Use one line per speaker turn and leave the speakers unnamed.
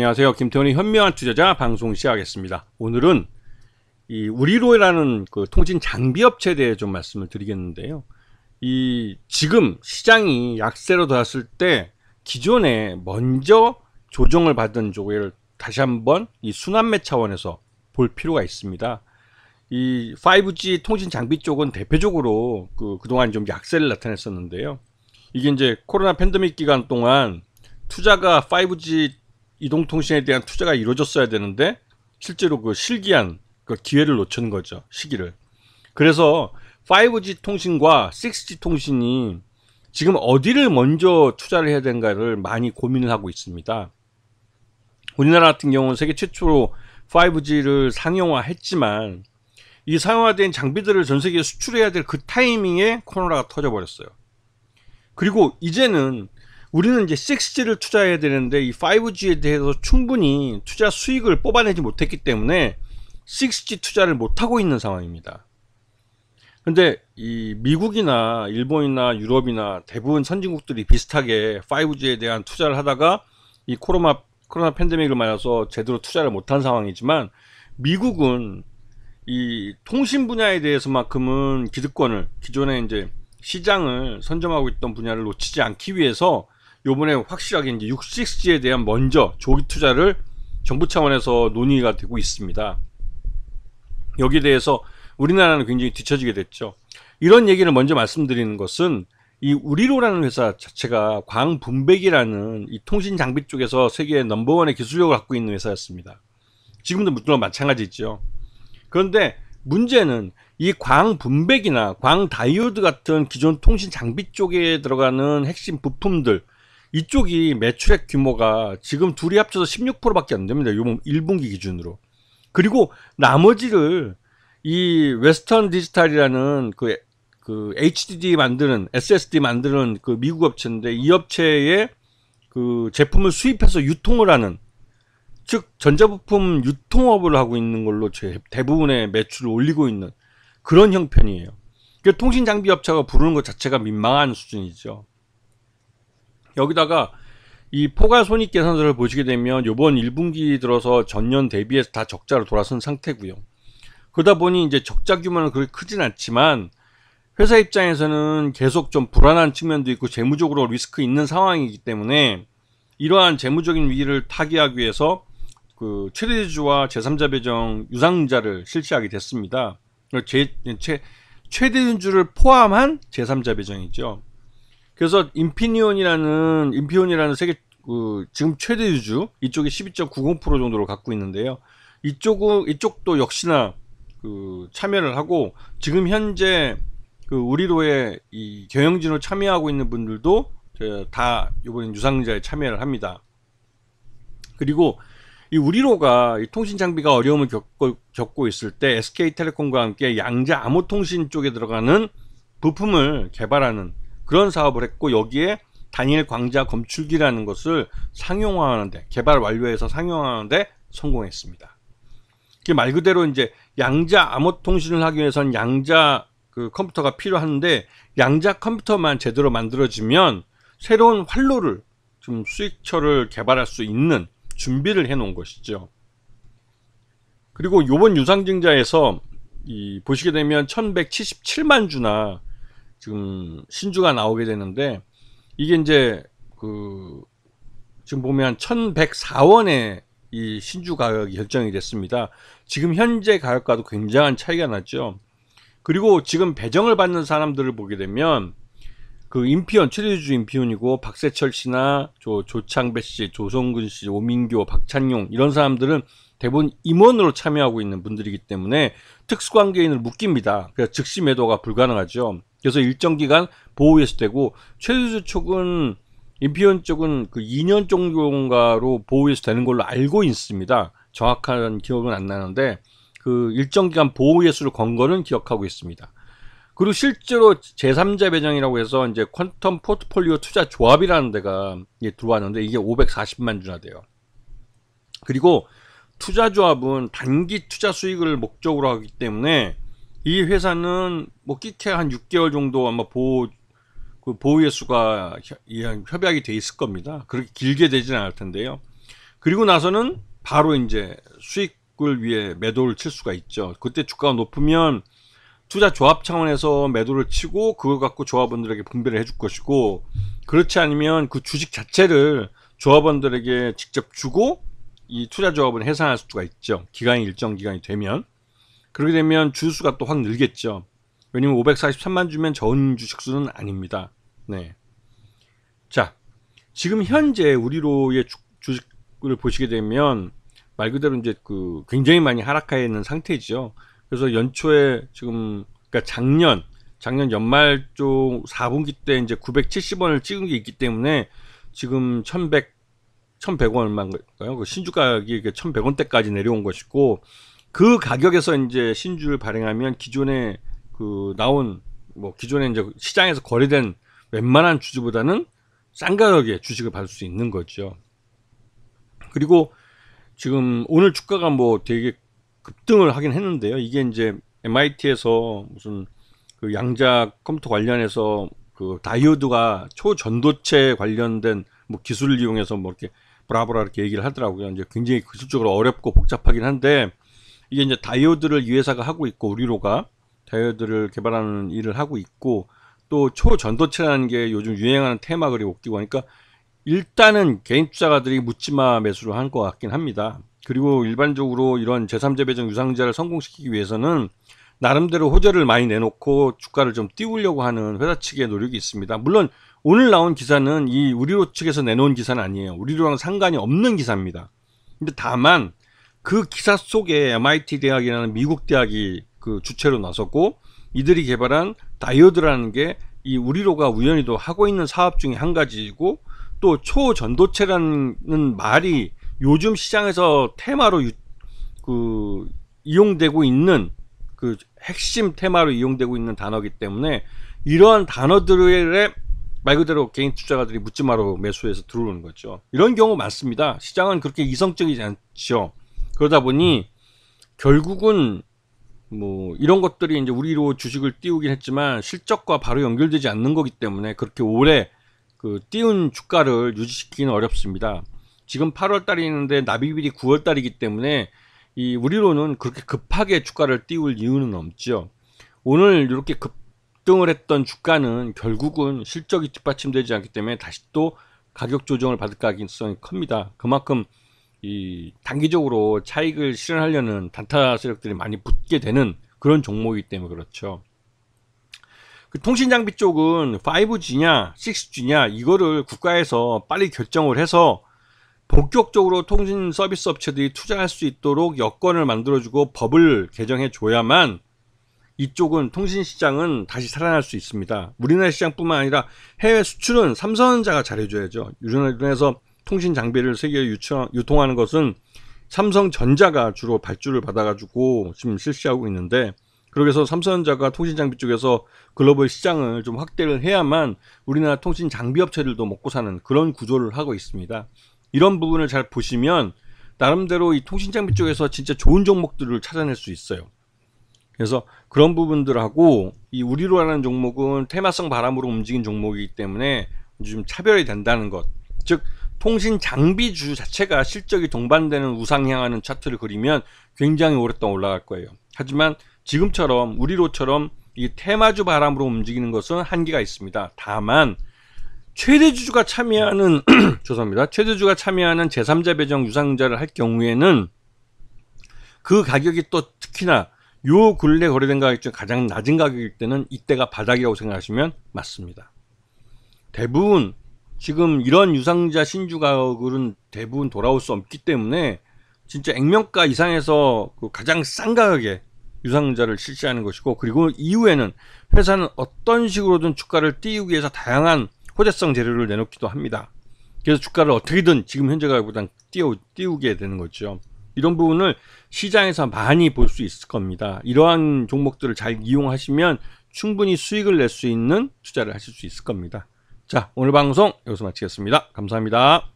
안녕하세요. 김태훈의 현명한 투자자 방송 시작하겠습니다. 오늘은 이 우리로라는 그 통신 장비 업체에 대해 좀 말씀을 드리겠는데요. 지금 시장이 약세로 들어왔을 때 기존에 먼저 조정을 받은 쪽을 다시 한번 이 순환매 차원에서 볼 필요가 있습니다. 이 5G 통신 장비 쪽은 대표적으로 그동안 좀 약세를 나타냈었는데요. 이게 이제 코로나 팬데믹 기간 동안 투자가 5G 이동통신에 대한 투자가 이루어졌어야 되는데 실제로 그 실기한 그 기회를 놓친 거죠. 시기를. 그래서 5G 통신과 6G 통신이 지금 어디를 먼저 투자를 해야 되는가를 많이 고민을 하고 있습니다. 우리나라 같은 경우는 세계 최초로 5G를 상용화했지만 이 상용화된 장비들을 전 세계에 수출해야 될 그 타이밍에 코로나가 터져버렸어요. 그리고 이제는 우리는 이제 6G를 투자해야 되는데 이 5G에 대해서 충분히 투자 수익을 뽑아내지 못했기 때문에 6G 투자를 못하고 있는 상황입니다. 근데 이 미국이나 일본이나 유럽이나 대부분 선진국들이 비슷하게 5G에 대한 투자를 하다가 이 코로나 팬데믹을 맞아서 제대로 투자를 못한 상황이지만 미국은 이 통신 분야에 대해서만큼은 기득권을 기존에 이제 시장을 선점하고 있던 분야를 놓치지 않기 위해서 요번에 확실하게 이제 6G에 대한 먼저 조기 투자를 정부 차원에서 논의가 되고 있습니다. 여기에 대해서 우리나라는 굉장히 뒤처지게 됐죠. 이런 얘기를 먼저 말씀드리는 것은 이 우리로라는 회사 자체가 광분배기라는 이 통신 장비 쪽에서 세계 넘버원의 기술력을 갖고 있는 회사였습니다. 지금도 물론 마찬가지죠. 그런데 문제는 이 광분배기나 광다이오드 같은 기존 통신 장비 쪽에 들어가는 핵심 부품들 이쪽이 매출액 규모가 지금 둘이 합쳐서 16%밖에 안 됩니다. 요번 1분기 기준으로. 그리고 나머지를 이 웨스턴 디지털이라는 그 HDD 만드는 SSD 만드는 그 미국 업체인데 이 업체에 그 제품을 수입해서 유통을 하는 즉 전자부품 유통업을 하고 있는 걸로 대부분의 매출을 올리고 있는 그런 형편이에요. 그러니까 통신장비 업체가 부르는 것 자체가 민망한 수준이죠. 여기다가 이 포괄손익계산서를 보시게 되면 이번 1분기 들어서 전년 대비해서 다 적자로 돌아선 상태고요. 그러다 보니 이제 적자 규모는 그렇게 크진 않지만 회사 입장에서는 계속 좀 불안한 측면도 있고 재무적으로 리스크 있는 상황이기 때문에 이러한 재무적인 위기를 타개하기 위해서 그 최대주주와 제3자 배정 유상증자를 실시하게 됐습니다. 최대주주를 포함한 제3자 배정이죠. 그래서 인피니온이라는 세계 지금 최대주주 이쪽이 12.90% 정도로 갖고 있는데요. 이쪽도 역시나 참여를 하고 지금 현재 우리로의 이 경영진으로 참여하고 있는 분들도 다 이번에 유상증자에 참여를 합니다. 그리고 이 우리로가 이 통신 장비가 어려움을 겪고 있을 때 SK텔레콤과 함께 양자 암호통신 쪽에 들어가는 부품을 개발하는 그런 사업을 했고 여기에 단일 광자 검출기라는 것을 상용화하는데 개발 완료해서 상용화하는데 성공했습니다. 이게 말 그대로 이제 양자 암호통신을 하기 위해서는 양자 컴퓨터가 필요한데 양자 컴퓨터만 제대로 만들어지면 새로운 활로를 좀 수익처를 개발할 수 있는 준비를 해 놓은 것이죠. 그리고 요번 유상증자에서 보시게 되면 1177만 주나 지금 신주가 나오게 되는데 이게 이제 지금 보면 1104원에 이 신주 가격이 결정이 됐습니다. 지금 현재 가격과도 굉장한 차이가 나죠. 그리고 지금 배정을 받는 사람들을 보게 되면 임피온 최대주주 임피온이고 박세철 씨나 조창배 씨, 조성근 씨, 오민교, 박찬용 이런 사람들은 대부분 임원으로 참여하고 있는 분들이기 때문에 특수관계인을 묶입니다. 그래서 즉시 매도가 불가능하죠. 그래서 일정 기간 보호에서 되고 최대주주 쪽은 임피온 쪽은 2년 정도인가로 보호에서 되는 걸로 알고 있습니다. 정확한 기억은 안 나는데 일정 기간 보호 예수를 건 거는 기억하고 있습니다. 그리고 실제로 제3자 배정이라고 해서 이제 퀀텀 포트폴리오 투자 조합이라는 데가 들어왔는데 이게 540만 주나 돼요. 그리고 투자 조합은 단기 투자 수익을 목적으로 하기 때문에 이 회사는 뭐 끼케 한 6개월 정도 아마 보호 예수가 협약이 돼 있을 겁니다. 그렇게 길게 되지는 않을 텐데요. 그리고 나서는 바로 이제 수익을 위해 매도를 칠 수가 있죠. 그때 주가가 높으면 투자 조합 차원에서 매도를 치고 그걸 갖고 조합원들에게 분배를 해줄 것이고, 그렇지 않으면 그 주식 자체를 조합원들에게 직접 주고 이 투자 조합은 해산할 수가 있죠. 기간이 일정 기간이 되면. 그렇게 되면 주수가 또 확 늘겠죠. 왜냐면 543만 주면 적은 주식수는 아닙니다. 네. 자, 지금 현재 우리로의 주식을 보시게 되면 말 그대로 이제 그 굉장히 많이 하락해 있는 상태죠. 그래서 연초에 지금, 그러니까 작년 연말 쪽 4분기 때 이제 970원을 찍은 게 있기 때문에 지금 1100원 얼마인가요? 그 신주 가격이 1100원대까지 내려온 것이고, 그 가격에서 이제 신주를 발행하면 기존에 그 나온 기존에 이제 시장에서 거래된 웬만한 주주보다는 싼 가격에 주식을 받을 수 있는 거죠. 그리고 지금 오늘 주가가 되게 급등을 하긴 했는데요. 이게 이제 MIT에서 무슨 그 양자 컴퓨터 관련해서 그 다이오드가 초전도체 관련된 기술을 이용해서 이렇게 브라브라 이렇게 얘기를 하더라고요. 이제 굉장히 기술적으로 어렵고 복잡하긴 한데, 이게 이제 다이오드를 이 회사가 하고 있고, 우리로가 다이오드를 개발하는 일을 하고 있고, 또 초전도체라는 게 요즘 유행하는 테마글이 웃기고 하니까 일단은 개인 투자가들이 묻지마 매수를 한 것 같긴 합니다. 그리고 일반적으로 이런 제3자 배정 유상자를 성공시키기 위해서는 나름대로 호재를 많이 내놓고 주가를 좀 띄우려고 하는 회사 측의 노력이 있습니다. 물론 오늘 나온 기사는 이 우리로 측에서 내놓은 기사는 아니에요. 우리로랑 상관이 없는 기사입니다. 근데 다만 그 기사 속에 MIT 대학이라는 미국 대학이 그 주체로 나섰고, 이들이 개발한 다이오드라는 게 이 우리로가 우연히도 하고 있는 사업 중에 한 가지이고, 또 초전도체라는 말이 요즘 시장에서 테마로 이용되고 있는 그 핵심 테마로 이용되고 있는 단어이기 때문에, 이러한 단어들의 말 그대로 개인 투자가들이 묻지마로 매수해서 들어오는 거죠. 이런 경우 많습니다. 시장은 그렇게 이성적이지 않죠. 그러다 보니 결국은 이런 것들이 이제 우리로 주식을 띄우긴 했지만 실적과 바로 연결되지 않는 거기 때문에 그렇게 오래 그 띄운 주가를 유지시키기는 어렵습니다. 지금 8월 달이는데 납입일이 9월 달이기 때문에 이 우리로는 그렇게 급하게 주가를 띄울 이유는 없죠. 오늘 이렇게 급등을 했던 주가는 결국은 실적이 뒷받침되지 않기 때문에 다시 또 가격 조정을 받을 가능성이 큽니다. 그만큼 이 단기적으로 차익을 실현하려는 단타 세력들이 많이 붙게 되는 그런 종목이기 때문에 그렇죠. 그 통신 장비 쪽은 5G냐 6G냐 이거를 국가에서 빨리 결정을 해서 본격적으로 통신 서비스 업체들이 투자할 수 있도록 여건을 만들어주고 법을 개정해 줘야만 이쪽은 통신 시장은 다시 살아날 수 있습니다. 우리나라 시장뿐만 아니라 해외 수출은 삼성전자가 잘해줘야죠. 우리나라에서 통신 장비를 세계에 유통하는 것은 삼성전자가 주로 발주를 받아가지고 지금 실시하고 있는데, 그러기 위해서 삼성전자가 통신 장비 쪽에서 글로벌 시장을 좀 확대를 해야만 우리나라 통신 장비 업체들도 먹고 사는 그런 구조를 하고 있습니다. 이런 부분을 잘 보시면 나름대로 이 통신 장비 쪽에서 진짜 좋은 종목들을 찾아낼 수 있어요. 그래서 그런 부분들하고 이 우리로라는 종목은 테마성 바람으로 움직인 종목이기 때문에 좀 차별이 된다는 것, 즉 통신 장비주 자체가 실적이 동반되는 우상향하는 차트를 그리면 굉장히 오랫동안 올라갈 거예요. 하지만 지금처럼 우리로처럼 이 테마주 바람으로 움직이는 것은 한계가 있습니다. 다만 최대주주가 참여하는 죄송합니다. 최대주주가 참여하는 제3자 배정 유상자를 할 경우에는 그 가격이 또 특히나 요 근래 거래된 가격 중 가장 낮은 가격일 때는 이때가 바닥이라고 생각하시면 맞습니다. 대부분 지금 이런 유상자 신주 가격은 대부분 돌아올 수 없기 때문에 진짜 액면가 이상에서 그 가장 싼 가격에 유상자를 실시하는 것이고, 그리고 이후에는 회사는 어떤 식으로든 주가를 띄우기 위해서 다양한 호재성 재료를 내놓기도 합니다. 그래서 주가를 어떻게든 지금 현재 가격보다 띄우게 되는 거죠. 이런 부분을 시장에서 많이 볼 수 있을 겁니다. 이러한 종목들을 잘 이용하시면 충분히 수익을 낼 수 있는 투자를 하실 수 있을 겁니다. 자, 오늘 방송 여기서 마치겠습니다. 감사합니다.